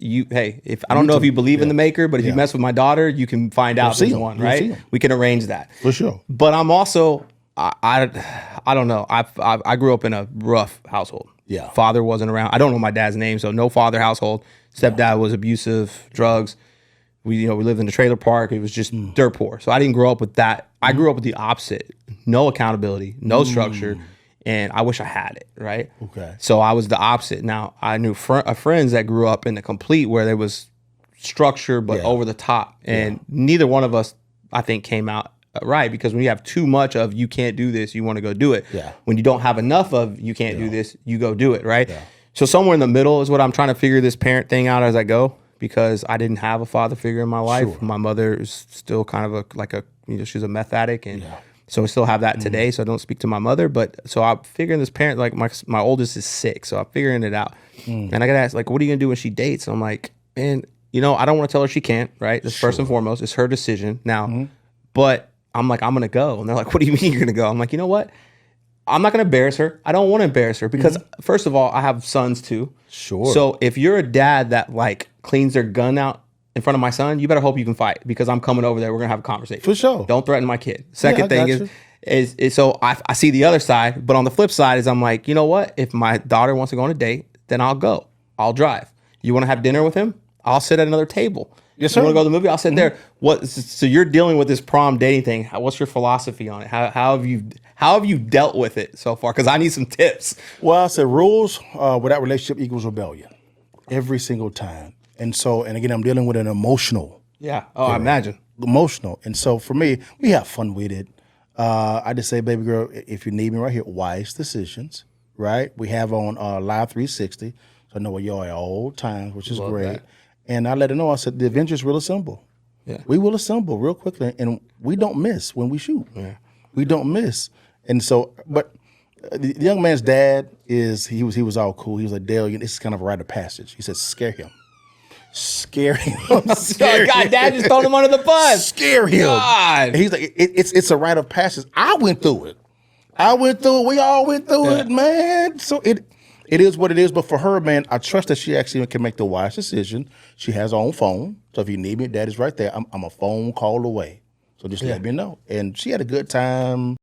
if I don't know if you believe in the maker, but if you mess with my daughter, you can find out there's one, right? We can arrange that. For sure. But I'm also, I don't know. I grew up in a rough household. Yeah. Father wasn't around. I don't know my dad's name, so no father household. Stepdad was abusive, drugs. We lived in a trailer park. It was just dirt poor. So I didn't grow up with that. I grew up with the opposite. No accountability, no structure. And I wish I had it, right? Okay. So I was the opposite. Now, I knew friends that grew up in the complete where there was structure, but over the top. And neither one of us, I think, came out right, because when you have too much of you can't do this, you want to go do it. Yeah. When you don't have enough of you can't do this, you go do it, right? Yeah. So somewhere in the middle is what I'm trying to figure this parent thing out as I go, because I didn't have a father figure in my life. Sure. My mother is still kind of she's a meth addict, and so I still have that today. So I don't speak to my mother, but so I'm figuring this parent, like my oldest is 6, so I'm figuring it out. And I gotta ask, like, what are you gonna do when she dates? And I'm like, man, I don't want to tell her she can't, right? That's first and foremost. It's her decision now. But I'm like, I'm gonna go. And they're like, what do you mean you're gonna go? I'm like, you know what? I'm not gonna embarrass her. I don't want to embarrass her because first of all, I have sons too. Sure. So if you're a dad that like cleans their gun out in front of my son, you better hope you can fight, because I'm coming over there. We're gonna have a conversation. For sure. Don't threaten my kid. Second thing is so I see the other side, but on the flip side is I'm like, you know what? If my daughter wants to go on a date, then I'll go. I'll drive. You want to have dinner with him? I'll sit at another table. Yes, sir. You want to go to the movie? I'll sit there. So you're dealing with this prom dating thing. What's your philosophy on it? How have you dealt with it so far? Because I need some tips. Well, I said rules without relationship equals rebellion, every single time. And again, I'm dealing with an emotional. Yeah. Oh, I imagine. Emotional. And so for me, we have fun with it. I just say, baby girl, if you need me right here, wise decisions, right? We have on Live 360, so I know where you are at all times, which is great. That. And I let her know, I said, the Avengers will assemble. Yeah. We will assemble real quickly, and we don't miss when we shoot. Yeah. We don't miss. And so, but the young man's dad he was all cool. He was like, Dale, this is kind of a rite of passage. He said, scare him. Scare him. God, Dad just thrown him under the bus. Scare him. God. And he's like, it's a rite of passage. I went through it. We all went through it, man. So it is what it is. But for her, man, I trust that she actually can make the wise decision. She has her own phone. So if you need me, Dad is right there. I'm a phone call away. So just let me know. And she had a good time.